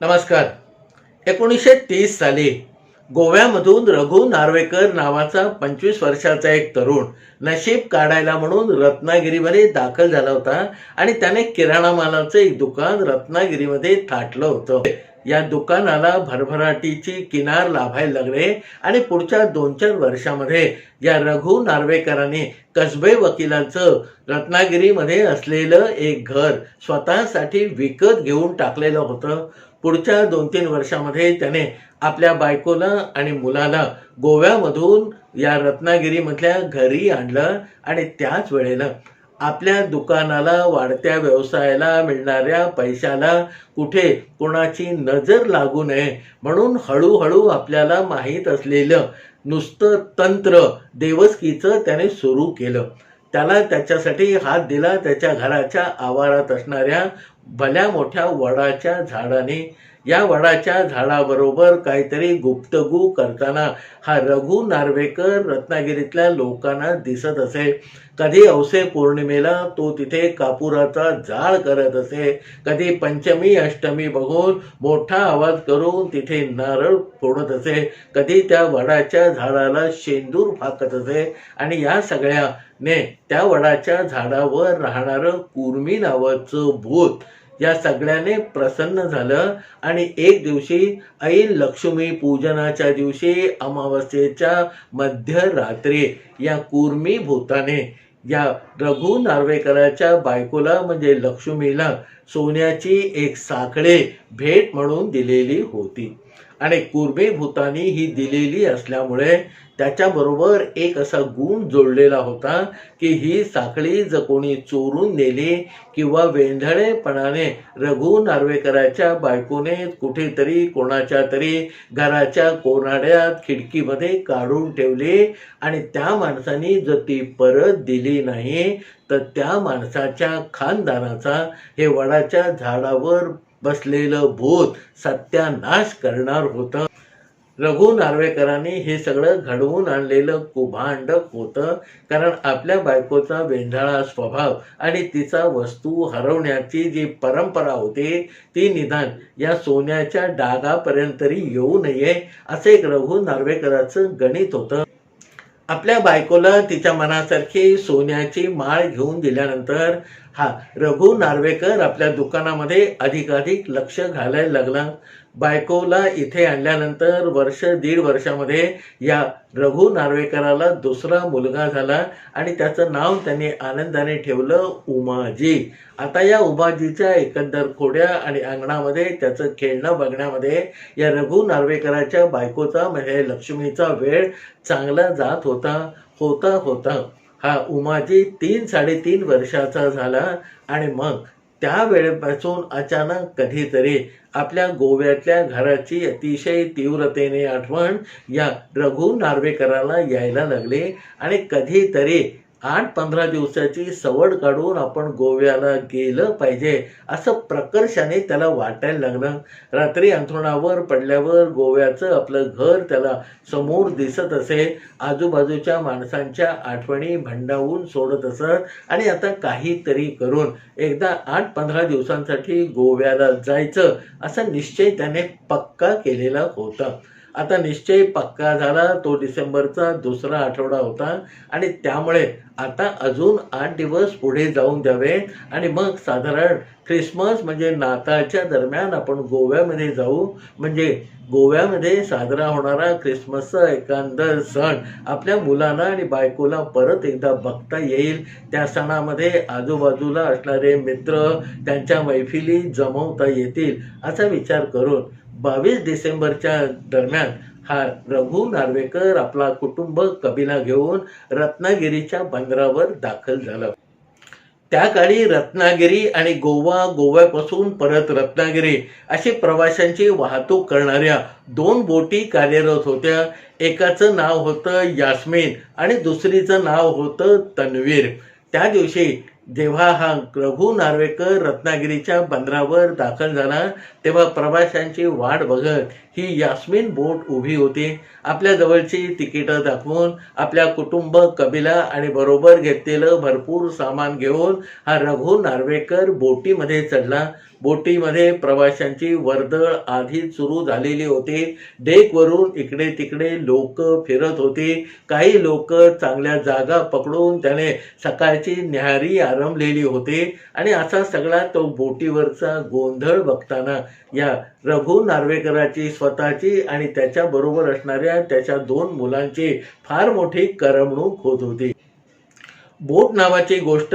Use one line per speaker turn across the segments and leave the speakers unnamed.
नमस्कार. 1930 साली गोव्यामधून रघु नार्वेकर नावाचा 25 वर्षाचा एक तरुण नशीब काढायला म्हणून रत्नागिरीमध्ये दाखल झाला होता आणि त्याने किराणा मालाचं एक दुकान रत्नागिरीमध्ये थाटलं होतं. या दुकानाला भरभराटीची किनार लाभायला लागले आणि पुढच्या 2-4 वर्षामध्ये या रघु नार्वेकरांनी कसबे वकिलांचं रत्नागिरीमध्ये असलेलं एक घर स्वतःसाठी विकत घेऊन टाकलेलं होतं. पुढच्या 2-3 वर्षामध्ये त्याने आपल्या बायकोला आणि मुलाला गोव्यामधून या रत्नागिरीमधल्या घरी आणलं आणि त्याच वेळेला आपल्या दुकानाला वाढत्या व्यवसायाला मिळणाऱ्या पैशाला कुठे कोणाची नजर लागू नये म्हणून हळूहळू आपल्याला माहीत असलेलं नुसतं तंत्र देवस्कीचं त्याने सुरू केलं. त्याला त्याच्यासाठी हात दिला त्याच्या घराच्या आवारात असणाऱ्या भल्या मोठ्या वडाच्या झाडाने. या वडाच्या झाडाबरोबर काहीतरी गुप्तगू करताना हा रघु नार्वेकर रत्नागिरीतल्या लोकांना दिसत असे. कधी औसे पौर्णिमेला तो तिथे कापुराचा जाळ करत असे, कधी पंचमी अष्टमी बघून मोठा आवाज करून तिथे नारळ फोडत असे, कधी त्या वडाच्या झाडाला शेंदूर फाकत असे. आणि या सगळ्याने त्या वडाच्या झाडावर राहणारं कुर्मी नावाचं भूत या सगळ्याने प्रसन्न झालं आणि एक दिवशी ऐन लक्ष्मी पूजनाच्या दिवशी अमावस्येच्या मध्यरात्री या कुर्मी भूताने या रघु नार्वेकराच्या बायकोला म्हणजे लक्ष्मीला सोन्याची एक साखळे भेट म्हणून दिलेली होती. आणि कुर्मी भूतानी ही दिलेली असल्यामुळे त्याच्याबरोबर एक असा गुण जोडलेला होता की ही साखळी जर कोणी चोरून नेली किंवा वेंधळेपणाने रघु नार्वेकराच्या बायकोने कुठेतरी कोणाच्या तरी घराच्या कोनाड्यात खिडकीमध्ये काढून ठेवली आणि त्या माणसाने जर ती परत दिली नाही तर त्या माणसाच्या खानदानाचा हे वडाच्या झाडावर बसलेलं भूत सत्यानाश करणार होतं. रघु नार्वेकरांनी हे सगळं घडवून आणलेलं कुभांड होतं. कारण आपल्या बायकोचा वेंढाळा स्वभाव आणि तिचा वस्तू हरवण्याची जी परंपरा होती ती निदान या सोन्याच्या डागापर्यंत तरी येऊ नये असं एक रघु नार्वेकराचं गणित होतं. आपल्या बायकोला तिच्या मनासारखी सोन्याची माळ घेऊन दिल्यानंतर हा रघु नार्वेकर आपल्या दुकानामध्ये अधिकाधिक लक्ष घालायला लागला. बायकोला इथे आणल्यानंतर 1-1.5 वर्षामध्ये या रघु नार्वेकराला दुसरा मुलगा झाला आणि त्याचं नाव त्यांनी आनंदाने ठेवलं उमाजी. आता या उमाजीच्या एकंदर खोड्या आणि अंगणामध्ये त्याचं खेळणं बघण्यामध्ये या रघु नार्वेकराच्या बायकोचा म्हणजे लक्ष्मीचा वेळ चांगला जात होता. हा उमाजी 3-3.5 वर्षाचा झाला आणि मग त्या वेळेपासून अचानक कधीतरी आपल्या गोव्यातल्या घराची अतिशय तीव्रतेने आठवण या रघु नार्वेकराला यायला लागली आणि कधीतरी 8-15 दिवसाची सवड काढून आपण गोव्याला गेलं पाहिजे असं प्रकर्षाने त्याला वाटायला लागलं. रात्री अंथरुणावर पडल्यावर गोव्याचं आपलं घर त्याला समोर दिसत असे. आजूबाजूच्या माणसांच्या आठवणी भंडावून सोडत असत आणि आता काहीतरी करून एकदा 8-15 दिवसांसाठी गोव्याला जायचं असा निश्चय त्याने पक्का केलेला होता. आता निश्चय पक्का झाला. तो डिसेंबरचा 2रा आठवडा होता आणि त्यामुळे आता अजून 8 दिवस पुढे जाऊन द्यावे आणि मग साधारण ख्रिसमस म्हणजे नाताळच्या दरम्यान आपण गोव्यामध्ये जाऊ. म्हणजे गोव्यामध्ये साजरा होणारा ख्रिसमसचा एकंदर सण आपल्या मुलांना आणि बायकोला परत एकदा बघता येईल. त्या सणामध्ये आजूबाजूला असणारे मित्र त्यांच्या मैफिली जमवता येतील असा विचार करून 22 डिसेंबरच्या दरम्यान हा रघु नार्वेकर आपला कुटुंब कबिला घेऊन रत्नागिरीच्या बंदरावर दाखल झाला. त्या काळी रत्नागिरी आणि गोव्यापासून परत रत्नागिरी अशी प्रवाशांची वाहतूक करणाऱ्या 2 बोटी कार्यरत होत्या. एकाचं नाव होतं यास्मीन आणि दुसरीचं नाव होतं तन्वीर. त्या दिवशी जेव्हा हा रघु नार्वेकर रत्नागिरीच्या बंदरावर दाखल झाला तेव्हा प्रवाशांची वाट बघत ही यास्मिन बोट उभी होती. आपल्या जवळची तिकीटं दाखवून आपल्या कुटुंब कबिला आणि बरोबर घेतलेलं भरपूर सामान घेऊन हा रघु नार्वेकर बोटीमध्ये चढला. बोटीमध्ये प्रवाशांची वर्दळ आधीच सुरू झालेली होती. डेकवरून इकडे तिकडे लोक फिरत होती. काही लोक चांगल्या जागा पकडून त्याने सकाळची न्याहारी आरंभलेली होती आणि असा सगळा तो बोटीवरचा गोंधळ बघताना या रघु नार्वेकराची स्वतःची आणि त्याच्या बरोबर असणाऱ्या त्याच्या 2 मुलांची फार मोठी करमणूक होत होती. बोट नावाची गोष्ट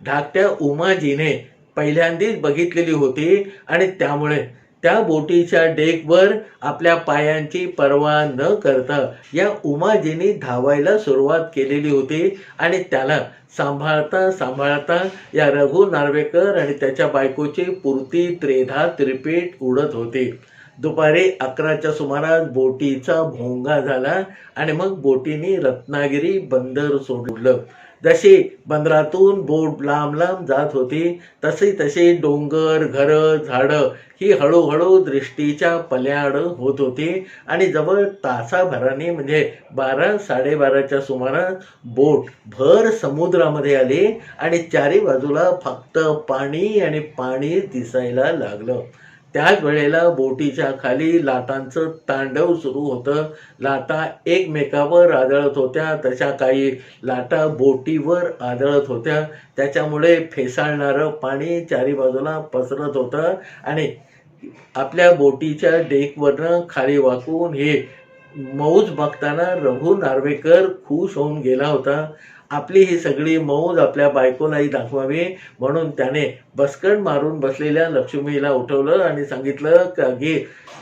धाकट्या उमाजीने पहिल्यांदाच बघितलेली होती आणि त्यामुळे त्या बोटीच्या डेकवर आपल्या पायांची पर्वा न करता या उमाजीने धावायला सुरुवात केलेली होती आणि त्याला सांभाळता सांभाळता या रघु नार्वेकर आणि त्याच्या बायकोची पुरती त्रेधा त्रिपीट उडत होती. दुपारी 11च्या सुमारास बोटीचा भोंगा झाला आणि मग बोटीने रत्नागिरी बंदर सोडलं. जशी बंदरातून बोट लांब लांब जात होती तशी डोंगर घरं झाडं ही हळूहळू दृष्टीच्या पल्याड होत होती आणि जवळ तासाभराने म्हणजे 12-12:30च्या सुमारास बोट भर समुद्रामध्ये आली आणि चारी बाजूला फक्त पाणी आणि पाणी दिसायला लागलं. त्याच वेळेला बोटीच्या खाली लाटांचं तांडव सुरू होतं. लाटा एकमेकावर आदळत होत्या, तशा काही लाटा बोटीवर आदळत होत्या. त्याच्यामुळे फेसाळणारं पाणी चारी बाजूला पसरत होतं आणि आपल्या बोटीच्या डेकवरनं खाली वाकून हे मौज बघताना रघु नार्वेकर खुश होऊन गेला होता. आपली ही सगळी मौज आपल्या बायकोलाही दाखवावी म्हणून त्याने बसकण मारून बसलेल्या लक्ष्मीला उठवलं आणि सांगितलं की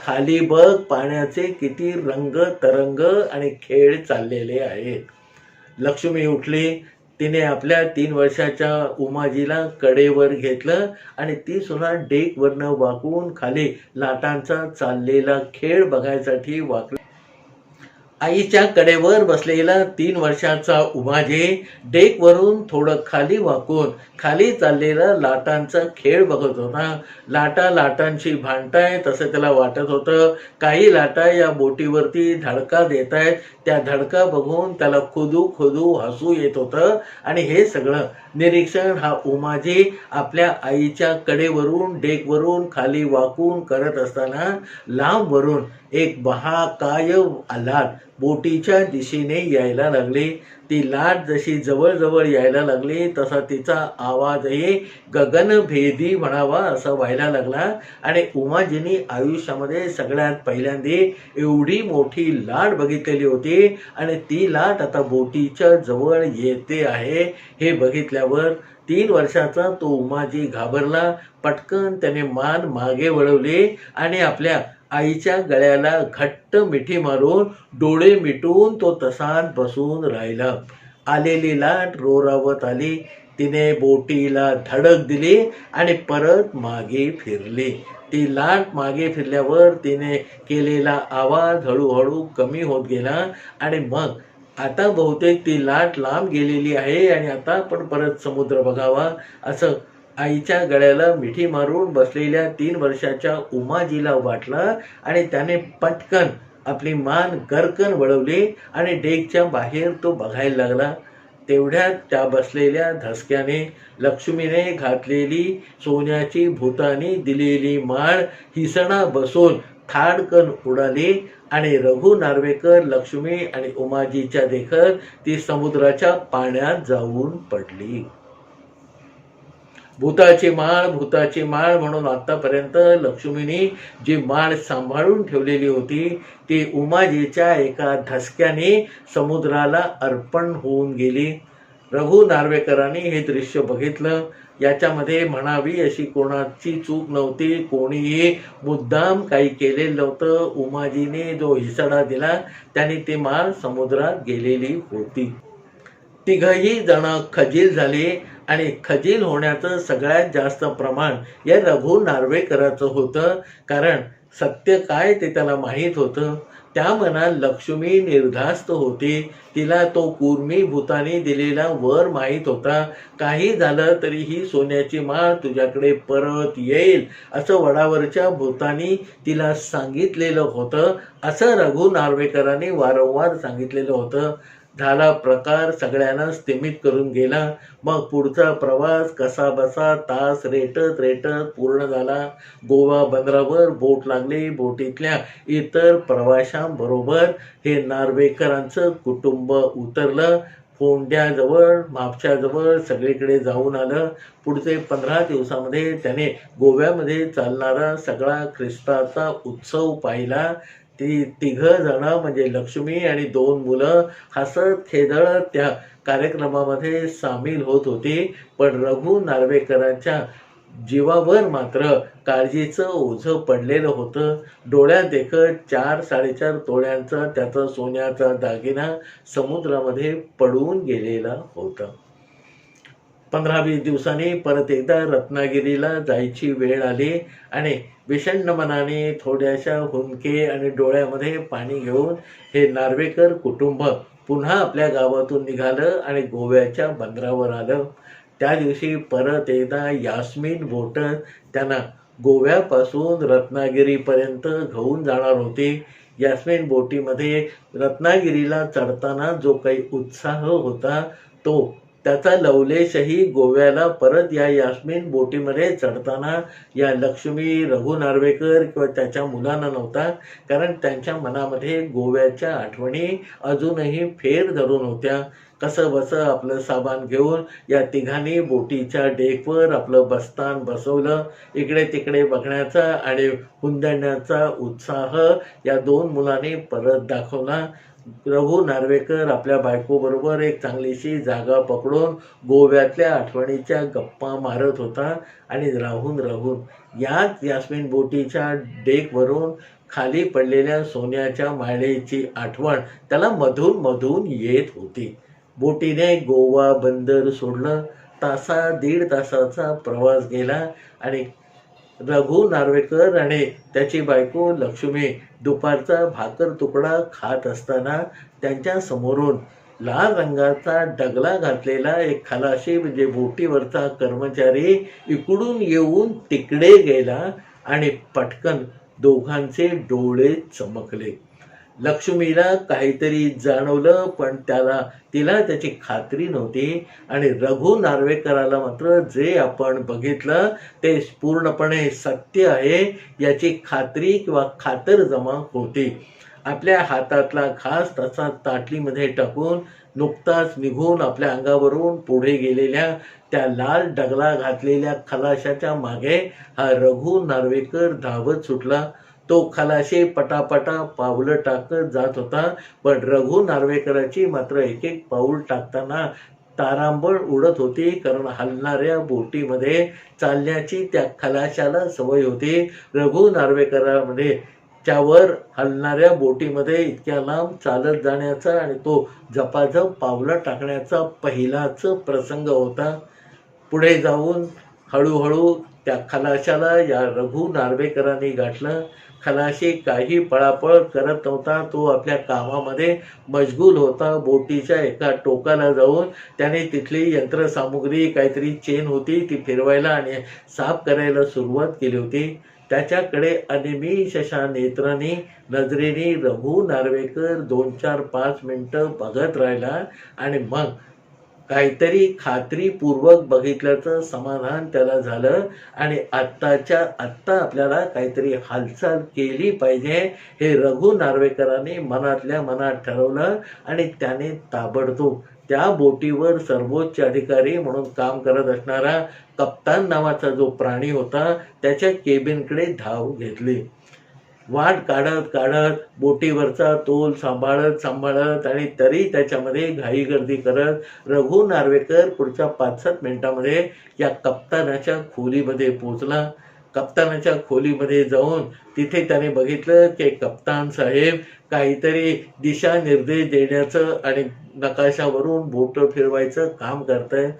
खाली बघ पाण्याचे किती रंग तरंग आणि खेळ चाललेले आहेत. लक्ष्मी उठली. तिने आपल्या 3 वर्षाच्या उमाजीला कडेवर घेतलं आणि ती सुद्धा डेकवरनं वाकून खाली लाटांचा चाललेला खेळ बघायसाठी वाकली. आईच्या कडेवर बसलेला 3 वर्षाचा उमाजी डेकवरून थोडं खाली वाकून खाली चाललेला लाटांचा खेळ बघत होता. लाटा लाटांशी भांडताय तसं त्याला वाटत होतं. काही लाटा या बोटीवरती धडका देत आहेत. त्या धडका बघून त्याला खुदू खुदू हसू येत होतं आणि हे सगळं निरीक्षण हा उमाजी आपल्या आईच्या कडेवरून डेकवरून खाली वाकून करत असताना लांबवरून एक महाकाय लाट बोटीच्या दिशेने यायला लागली. ती लाट जशी जवळ यायला लागली तसा तिचा आवाजही गगनभेदी म्हणावा असा व्हायला लागला आणि उमाजीने आयुष्यामध्ये सगळ्यात पहिल्यांदा एवढी मोठी लाट बघितलेली होती आणि ती लाट आता बोटीच्या जवळ येते आहे हे बघितल्यावर 3 वर्षाचा तो उमाजी घाबरला. पटकन त्याने मान मागे वळवले आणि आपल्या आईच्या गळ्याला घट्ट मिठी मारून डोळे मिटून तो तसाच बसून राहिला. आलेली लाट रोरावत आली. तिने बोटीला धडक दिली आणि परत मागे फिरली. ती लाट मागे फिरल्यावर तिने केलेला आवाज हळूहळू कमी होत गेला आणि मग आता बहुतेक ती लाट लांब गेलेली आहे आणि आता आपण परत समुद्र बघावा असं आईच्या गळ्याला मिठी मारून बसलेल्या 3 वर्षाच्या उमाजीला वाटलं आणि त्याने पटकन आपली मान गरकन वळवली आणि डेकच्या बाहेर तो बघायला लागला. तेवढ्यात त्या बसलेल्या धसक्याने लक्ष्मीने घातलेली सोन्याची भूतानी दिलेली माळ हिसणा बसून थाडकन उडाली आणि रघु नार्वेकर लक्ष्मी आणि उमाजीच्या देखत ती समुद्राच्या पाण्यात जाऊन पडली. भूताची माळ म्हणून आतापर्यंत लक्ष्मीने जी माळ सांभाळून ठेवलेली होती ती उमाजीच्या एका धसक्याने समुद्राला अर्पण होऊन गेली. रघु नार्वेकरांनी हे दृश्य बघितलं. याच्यामध्ये म्हणावी अशी कोणाची चूक नव्हती. कोणीही मुद्दाम काही केलेलं नव्हतं. उमाजीने जो हिसडा दिला त्याने ती माळ समुद्रात गेलेली होती. तिघही जण खजील झाले आणि खजील होण्याचं सगळ्यात जास्त प्रमाण या रघु नार्वेकराचं होतं. कारण सत्य काय ते त्याला माहीत होतं. त्या मनात लक्ष्मी निर्धास्त होती. तिला तो कुर्मी भूताने दिलेला वर माहीत होता. काही झालं तरी ही सोन्याची माळ तुझ्याकडे परत येईल असं वडावरच्या भूतानी तिला सांगितलेलं होतं. असं रघु नार्वेकरांनी वारंवार सांगितलेलं होतं. झाला प्रकार सगळ्यांना स्तिमित करून गेला. मग पुढचा प्रवास कसा बसा तास रेटत रेटत पूर्ण झाला. गोवा बंदरावर बोट लागली. बोटीतल्या इतर प्रवाशांबरोबर हे नार्वेकरांचं कुटुंब उतरलं. फोंड्याजवळ म्हापशाजवळ सगळीकडे जाऊन आलं. पुढचे 15 दिवसामध्ये त्याने गोव्यामध्ये चालणारा सगळा ख्रिस्ताचा उत्सव पाहिला. ती 3 जणं म्हणजे लक्ष्मी आणि 2 मुलं हसत खेदळत त्या कार्यक्रमामध्ये सामील होत होती. पण रघु नार्वेकरांच्या जीवावर मात्र काळजीचं ओझं पडलेलं होतं. डोळ्यात देखत 4-4.5 तोळ्यांचा त्याचा सोन्याचा दागिना समुद्रामध्ये पडून गेलेला होता. 15-20 दिवसांनी परत एकदा रत्नागिरीला जायची वेळ आली आणि विषण्ण मनाने थोड्याशा हुंदके आणि डोळ्यामध्ये पाणी घेऊन हे नार्वेकर कुटुंब पुन्हा आपल्या गावातून निघालं आणि गोव्याच्या बंदरावर आलं. त्या दिवशी परत एकदा यास्मिन बोट त्यांना गोव्यापासून रत्नागिरीपर्यंत घेऊन जाणार होती. यास्मिन बोटीमध्ये रत्नागिरीला चढताना जो काही उत्साह होता तो त्याचा लवलेशही गोव्याला परत या यास्मिन बोटीमध्ये चढताना या लक्ष्मी रघु नार्वेकर किंवा त्याच्या मुलांना नव्हता. कारण त्यांच्या मनामध्ये गोव्याच्या आठवणी अजूनही फेर धरून होत्या. कसं बसं आपलं सामान घेऊन या तिघांनी बोटीच्या डेकवर आपलं बस्तान बसवलं. इकडे तिकडे बघण्याचा आणि हुंदण्याचा उत्साह या 2 मुलांनी परत दाखवला. रघु नार्वेकर आपल्या बायकोबरोबर एक चांगलीशी जागा पकडून गोव्यातल्या आठवणीच्या गप्पा मारत होता आणि राहून याच यास्मिन बोटीच्या डेकवरून खाली पडलेल्या सोन्याच्या माळेची आठवण त्याला मधून मधून येत होती. बोटीने गोवा बंदर सोडलं. 1.5 तासाचा प्रवास गेला आणि रघु नार्वेकर आणि त्याची बायको लक्ष्मी दुपारचा भाकर तुकडा खात असताना त्यांच्या समोरून लाल रंगाचा डगला घातलेला एक खलाशी म्हणजे बोटीवरचा कर्मचारी इकडून येऊन तिकडे गेला आणि पटकन दोघांचे डोळे चमकले. लक्ष्मीला काहीतरी जाणवलं पण तिला त्याची खात्री नव्हती. आणि रघु नार्वेकराला मात्र जे आपण बघितलं ते पूर्णपणे सत्य आहे याची खात्री किंवा खातरजमा होती. आपल्या हातातला घास तसा ताटलीमध्ये टाकून नुकताच निघून आपल्या अंगावरून पुढे गेलेल्या त्या लाल डगला घातलेल्या खलाशाच्या मागे हा रघु नार्वेकर धावत सुटला. तो खलाशी पटापटा पावलं टाकत जात होता. पण रघु नार्वेकराची मात्र एक एक पाऊल टाकताना तारांबळ उडत होती. कारण हलणाऱ्या बोटीमध्ये चालण्याची त्या खलाशाला सवय होती. रघु नार्वेकरामध्ये त्यावर हलणाऱ्या बोटीमध्ये इतक्या लांब चालत जाण्याचा आणि तो झपाझप पावलं टाकण्याचा पहिलाच प्रसंग होता. पुढे जाऊन हळूहळू त्या खलाशाला या रघु नार्वेकरांनी गाठलं. खलाशी काही पळापळ करत नव्हता. तो आपल्या कामामध्ये मशगूल होता. बोटीच्या एका टोकाला जाऊन त्याने तिथली यंत्रसामुग्री काहीतरी चेन होती ती फिरवायला आणि साफ करायला सुरुवात केली होती. त्याच्याकडे अनिमिष अशा नेत्रांनी नजरेने रघु नार्वेकर 2-4-5 मिनिटं बघत राहिला आणि मग काहीतरी खात्रीपूर्वक बघितल्याचं समाधान त्याला झालं आणि आत्ताच्या आत्ता आपल्याला काहीतरी हालचाल केली पाहिजे हे रघु नार्वेकरांनी मनातल्या मनात ठरवलं. आणि त्याने ताबडतोब त्या बोटीवर सर्वोच्च अधिकारी म्हणून काम करत असणारा कप्तान नावाचा जो प्राणी होता त्याच्या केबिनकडे धाव घेतली. वाट काढत काढत बोटीवरचा तोल सांभाळत आणि तरी त्याच्यामध्ये घाईगर्दी करत रघु नार्वेकर पुढच्या 5-7 मिनिटांमध्ये या कप्तानाच्या खोलीमध्ये पोहोचला. कप्तानाच्या खोलीमध्ये जाऊन तिथे त्याने बघितलं की कप्तान साहेब काहीतरी दिशानिर्देश देण्याचं आणि नकाशावरून बोट फिरवायचं काम करतायत.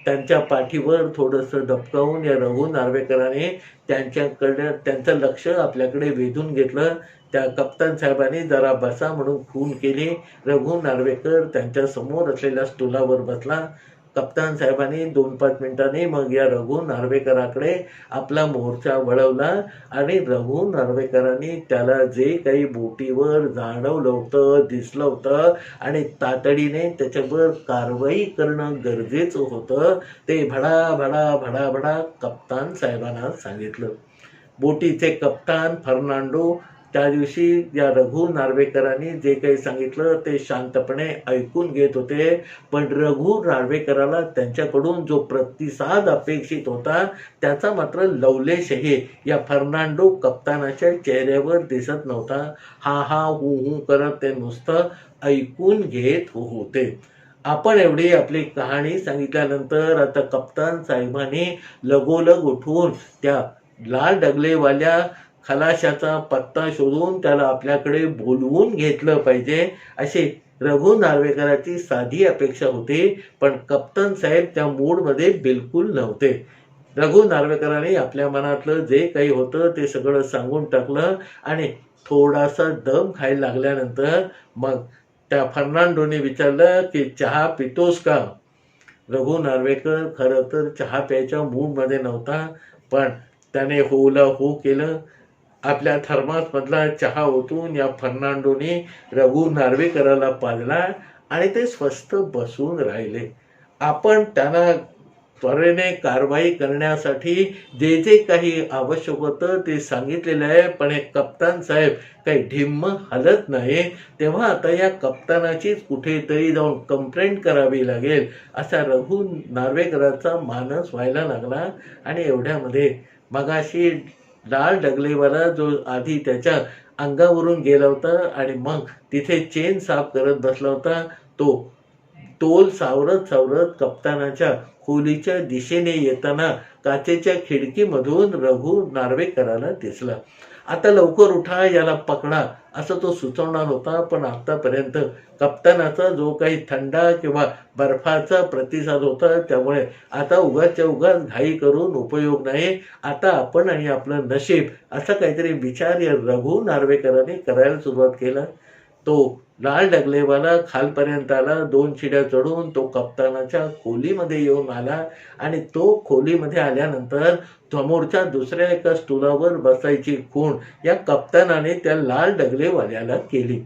त्यांच्या पाठीवर थोडंसं धपकावून या रघु नार्वेकराने त्यांचं लक्ष आपल्याकडे वेधून घेतलं. त्या कप्तान साहेबांनी जरा बसा म्हणून खून केली. रघु नार्वेकर त्यांच्या समोर असलेल्या स्टूलावर बसला. कप्तान साहेबांनी 2-5 मिनिटांनी मग या रघु नार्वेकराकडे आपला मोर्चा वळवला आणि रघु नार्वेकरांनी त्याला जे काही बोटीवर जाणवलं होतं, दिसलं होतं आणि तातडीने त्याच्यावर कारवाई करणं गरजेचं होतं ते भडा भडा भडा भडा कप्तान साहेबांना सांगितलं. बोटीचे कप्तान फर्नांडो त्या दिवशी या रघु नार्वेकरांनी जे काही सांगितलं ते शांतपणे ऐकून घेत होते. पण रघु नार्वेकराला त्यांच्याकडून जो प्रतिसाद अपेक्षित होता त्याचा मात्र लवलेशही या फर्नांडो कप्तानाच्या चेहऱ्यावर दिसत नव्हता. हा हा हू हू करत ते नुसतं ऐकून घेत होते. आपण एवढी आपली कहाणी सांगितल्यानंतर आता कप्तान साहेबांनी लगोलग उठून त्या लाल डगलेवाल्या खलाशाचा पत्ता शोधून त्याला आपल्याकडे बोलवून घेतलं पाहिजे अशी रघु नार्वेकराची साधी अपेक्षा होती. पण कप्तान साहेब त्या मूडमध्ये बिलकुल नव्हते. रघु नार्वेकरांनी आपल्या मनातलं जे काही होतं ते सगळं सांगून टाकलं आणि थोडासा दम खायला लागल्यानंतर मग त्या फर्नांडोने विचारलं की चहा पितोस का? रघु नार्वेकर खरं तर चहा प्यायच्या मूडमध्ये नव्हता, पण त्याने होला हो केलं. आपल्या थर्मासमधला चहा ओतून या फर्नांडोने रघु नार्वेकराला पाजला आणि ते स्वस्थ बसून राहिले. आपण त्यांना त्वरेने कारवाई करण्यासाठी जे जे काही आवश्यक होतं ते सांगितलेलं आहे, पण हे कप्तान साहेब काही ढिम्म हलत नाही. तेव्हा आता या कप्तानाचीच कुठेतरी जाऊन कंप्लेंट करावी लागेल असा रघु नार्वेकराचा मानस व्हायला लागला. आणि एवढ्यामध्ये मगाशी लाल डगलेवाला जो आधी त्याच्या अंगावरून गेला होता आणि मग तिथे चेन साफ करत बसला होता, तो तोल सावरत सावरत कप्तानाच्या खोलीच्या दिशेने येताना काचेच्या खिडकीमधून रघु नार्वेकराला दिसला. आता लवकर उठा, याला पकडा असं तो सुचवणार होता, पण आतापर्यंत कप्तानाचा जो काही थंडा किंवा बर्फाचा प्रतिसाद होता त्यामुळे आता उगाचच्या उगाच घाई करून उपयोग नाही. आता आपण आणि आपलं नशीब असा काहीतरी विचार या रघु नार्वेकरांनी करायला सुरुवात केला. तो लाल डगलेवाला खालपर्यंत आला. 2 शिड्या चढून तो कप्तानाच्या खोलीमध्ये येऊन आला आणि तो खोलीमध्ये आल्यानंतर समोरच्या दुसऱ्या एका स्टूलावर बसायची खूण या कप्तानाने त्या लाल डगलेवाल्याला केली.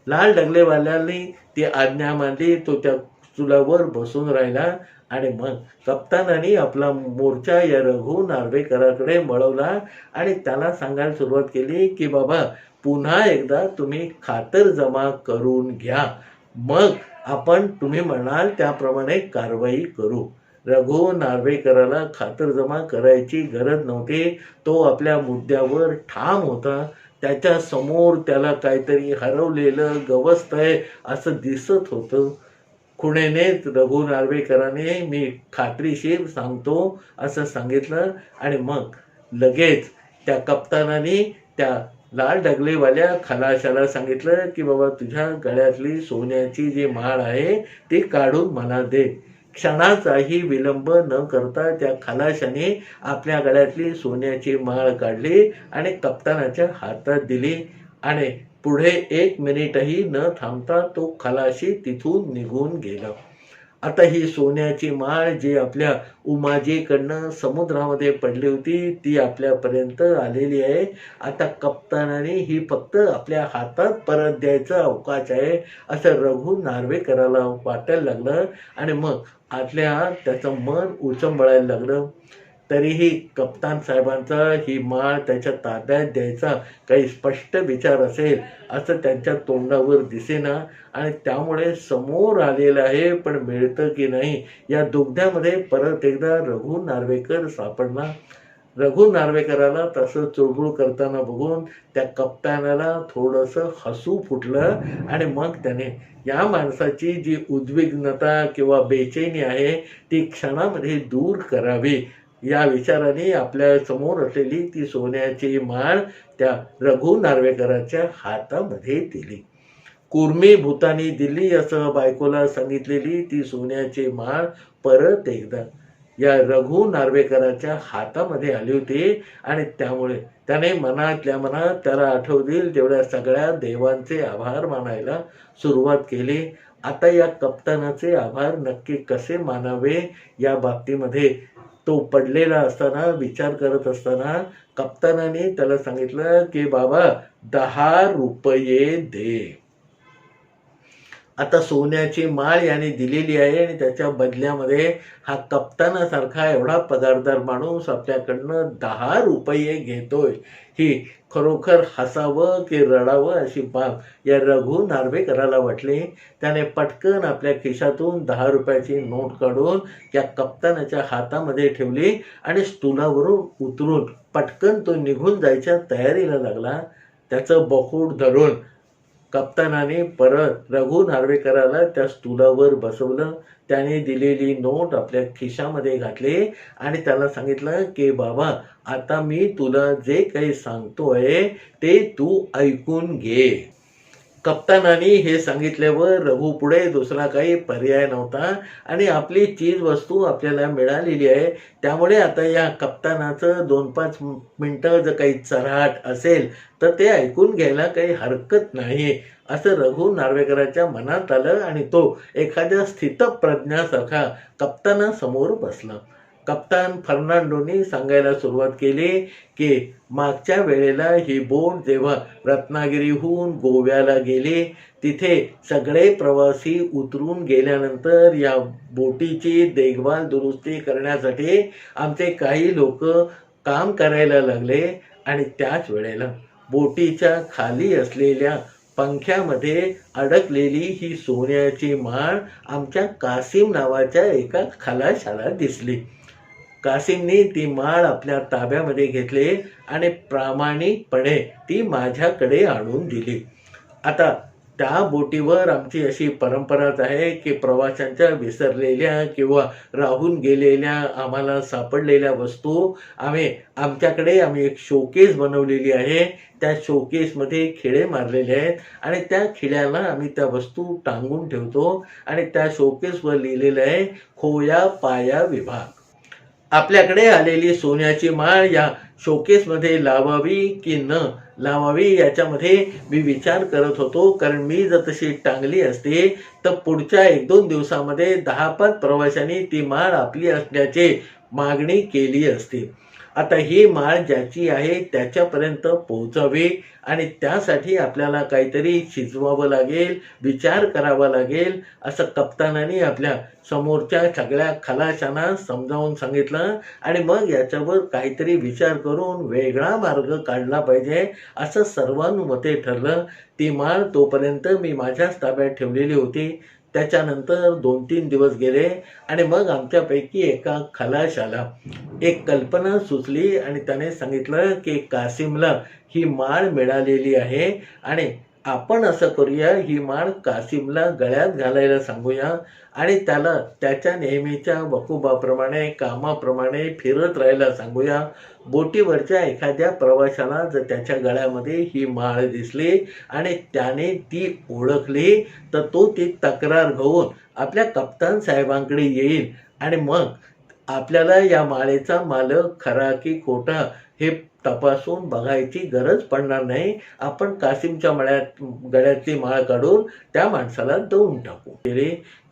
लाल डगलेवाल्याने ती आज्ञा मानली. तो त्या स्टूलावर बसून राहिला आणि मग कप्तानाने आपला मोर्चा या रघु नार्वेकराकडे वळवला आणि त्याला सांगायला सुरुवात केली की बाबा, पुन्हा एकदा तुम्ही खातर जमा करून घ्या, मग आपण तुम्ही म्हणाल त्याप्रमाणे कारवाई करू. रघु नार्वेकराला खातर जमा करायची गरज नव्हती. तो आपल्या मुद्द्यावर ठाम होता. त्याच्या समोर त्याला काहीतरी हरवलेलं गवसतंय असं दिसत होतं. खुणेनेच रघु नार्वेकराने मी खात्रीशीर सांगतो असं सांगितलं आणि मग लगेच त्या कप्तानाने त्या लाल डगलेवाल्या खलाशाला सांगितलं की बाबा, तुझ्या गळ्यातली सोन्याची जी माळ आहे ती काढून मला दे. क्षणाचाही विलंब न करता त्या खलाशाने आपल्या गळ्यातली सोन्याची माळ काढली आणि कप्तानाच्या हातात दिली आणि पुढे 1 मिनिटही न थांबता तो खलाशी तिथून निघून गेला. आता ही सोन्याची माळ जी आपल्या उमाजीकडनं समुद्रामध्ये पडली होती ती आपल्यापर्यंत आलेली आहे. आता कप्तानाने ही फक्त आपल्या हातात परत द्यायचा अवकाश आहे असं रघु नार्वेकराला वाटायला लागलं आणि मग आतल्या त्याचं मन उचंबळायला लागलं. तरीही कप्तान साहेबांचा ही माळ त्याच्या ताब्यात द्यायचा काही स्पष्ट विचार असेल असं त्यांच्या तोंडावर दिसेना आणि त्यामुळे समोर आलेलं आहे, पण मिळतं की नाही या दुग्ध्यामध्ये परत एकदा रघु नार्वेकर सापडला. रघु नार्वेकराला तसं चुळबुळ करताना बघून त्या कप्तानाला थोडंसं हसू फुटलं आणि मग त्याने या माणसाची जी उद्विग्नता किंवा बेचैनी आहे ती क्षणामध्ये दूर करावी या विचाराने आपल्या समोर असलेली ती सोन्याची माळ त्या रघु नार्वेकराच्या हातामध्ये दिली. कुर्मी भूतानी दिली असं बायकोला सांगितलेली ती सोन्याची माळ परत एकदा या रघु नार्वेकरांच्या हातामध्ये आली होती आणि त्यामुळे त्याने मनातल्या मनात त्याला आठवतील तेवढ्या सगळ्या देवांचे आभार मानायला सुरुवात केली. आता या कप्तानाचे आभार नक्की कसे मानावे या बाबतीमध्ये तो पडलेला असताना विचार करत असताना कप्तानाने त्याला सांगितलं की बाबा 10 रुपये दे. आता सोन्याची माळ याने दिलेली आहे आणि त्याच्या बदल्यामध्ये हा कप्तानासारखा एवढा पगारदार माणूस आपल्याकडनं 10 रुपये घेतोय. ही खरोखर हसावं की रडावं अशी बाब या रघु नार्वेकराला वाटली. त्याने पटकन आपल्या खिशातून 10 रुपयाची नोट काढून या कप्तानाच्या हातामध्ये ठेवली आणि स्टुलावरून उतरून पटकन तो निघून जायच्या तयारीला लागला. त्याचं बकूड धरून कप्तानाने परत रघु नार्वेकराला त्या स्टुलावर बसवलं. त्याने दिलेली नोट आपल्या खिशामध्ये घातली आणि त्याला सांगितलं की बाबा आता मी तुला जे काही सांगतोय ते तू ऐकून घे. कप्तानाने हे सांगितल्यावर रघु पुढे दुसरा काही पर्याय नव्हता आणि आपली चीज वस्तू आपल्याला मिळालेली आहे. त्यामुळे आता या कप्तानाचं 2-5 मिनिटं जर काही चरहाट असेल तर ते ऐकून घ्यायला काही हरकत नाही असं रघु नार्वेकरांच्या मनात आलं आणि तो एखाद्या स्थितप्रज्ञासारखा कप्तानासमोर बसला. कप्तान फर्नांडोनी सांगायला सुरुवात केली की मागच्या वेळेला ही बोट जेव्हा रत्नागिरीहून गोव्याला गेली तिथे सगळे प्रवासी उतरून गेल्यानंतर या बोटीची देखभाल दुरुस्ती करण्यासाठी आमचे काही लोक काम करायला लागले आणि त्याच वेळेला बोटीच्या खाली असलेल्या पंख्यामध्ये अडकलेली ही सोन्याची माळ आमच्या कासिम नावाच्या एका खलाशाला दिसली. कासिमने ती माळ आपल्या ताब्यामध्ये घेतली आणि प्रामाणिकपणे ती माझ्याकडे आणून दिली. आता त्या बोटीवर आमची अशी परंपराच आहे की प्रवाशांच्या विसरलेल्या किंवा राहून गेलेल्या आम्हाला सापडलेल्या वस्तू आम्ही एक शोकेस बनवलेली आहे. त्या शोकेसमध्ये खिळे मारलेले आहेत आणि त्या खिळ्याला आम्ही त्या वस्तू टांगून ठेवतो आणि त्या शोकेसवर लिहिलेलं आहे खोया पाया विभाग. आपल्याकडे आलेली सोन्याची माळ या शोकेसमध्ये लावावी की न लावावी याच्यामध्ये मी विचार करत होतो, कारण मी जर तशी टांगली असते तर पुढच्या 1-2 दिवसामध्ये 10-5 प्रवाशांनी ती माळ आपली असण्याची मागणी केली असती. आता ही माळ ज्याची आहे त्याच्यापर्यंत पोहोचावी आणि त्यासाठी आपल्याला काहीतरी शिजवावं लागेल, विचार करावा लागेल असं कप्तानाने आपल्या समोरच्या सगळ्या खलाशांना समजावून सांगितलं आणि मग याच्यावर काहीतरी विचार करून वेगळा मार्ग काढला पाहिजे असं सर्वानुमते ठरलं. ती माळ तोपर्यंत मी माझ्याच ताब्यात ठेवलेली होती. त्याच्यानंतर 2-3 दिवस गेले आणि मग आमच्यापैकी एका खलाशाला एक कल्पना सुचली आणि त्याने सांगितलं की कासिमला ही माळ मिळालेली आहे आणि आपण असं करूया, ही माळ कासिमला गळ्यात घालायला सांगूया आणि त्याला त्याच्या नेहमीच्या वकुबाप्रमाणे कामाप्रमाणे फिरत राहायला सांगूया. बोटीवरच्या एखाद्या प्रवाशाला जर त्याच्या गळ्यामध्ये ही माळ दिसली आणि त्याने ती ओळखली तर तो ती तक्रार घेऊन आपल्या कप्तान साहेबांकडे येईल आणि मग आपल्याला या माळेचा मालक खरा की खोटा हे तपासून बघायची गरज पडणार नाही. आपण कासिमच्या गळ्यातली माळ काढून त्या माणसाला देऊन टाकू.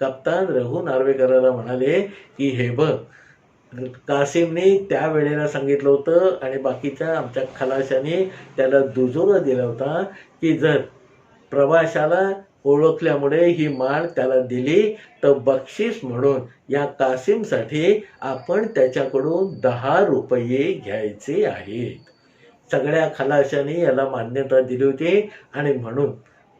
कप्तान रघु नार्वेकराला म्हणाले की हे बघ, कासिमने त्या वेळेला सांगितलं होतं आणि बाकीच्या आमच्या खलाशाने त्याला दुजोरा दिला होता की जर प्रवाशाला ओळखल्यामुळे ही माळ त्याला दिली तर बक्षीस म्हणून या कासिमसाठी आपण त्याच्याकडून 10 रुपये घ्यायचे आहेत. सगळ्या खलाशांनी याला मान्यता दिली होती आणि म्हणून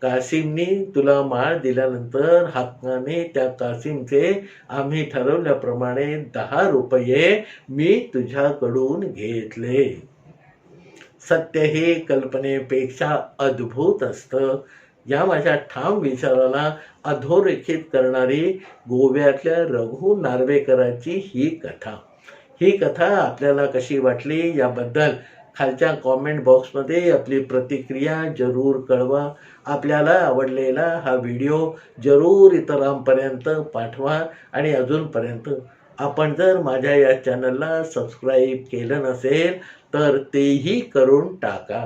कासिमनी तुला माळ दिल्यानंतर हक्काने त्या कासिमचे आम्ही ठरवल्याप्रमाणे 10 रुपये मी तुझ्याकडून घेतले. सत्य हे कल्पनेपेक्षा अद्भुत असतं. या माझ्या ठाम विचाराला अधोरेखित करणारी गोव्यातल्या रघु नार्वेकरांची ही कथा आपल्याला कशी वाटली याबद्दल खालच्या कॉमेंट बॉक्समध्ये आपली प्रतिक्रिया जरूर कळवा. आपल्याला आवडलेला हा व्हिडिओ जरूर इतरांपर्यंत पाठवा आणि अजूनपर्यंत आपण जर माझ्या या चॅनलला सबस्क्राईब केलं नसेल तर तेही करून टाका.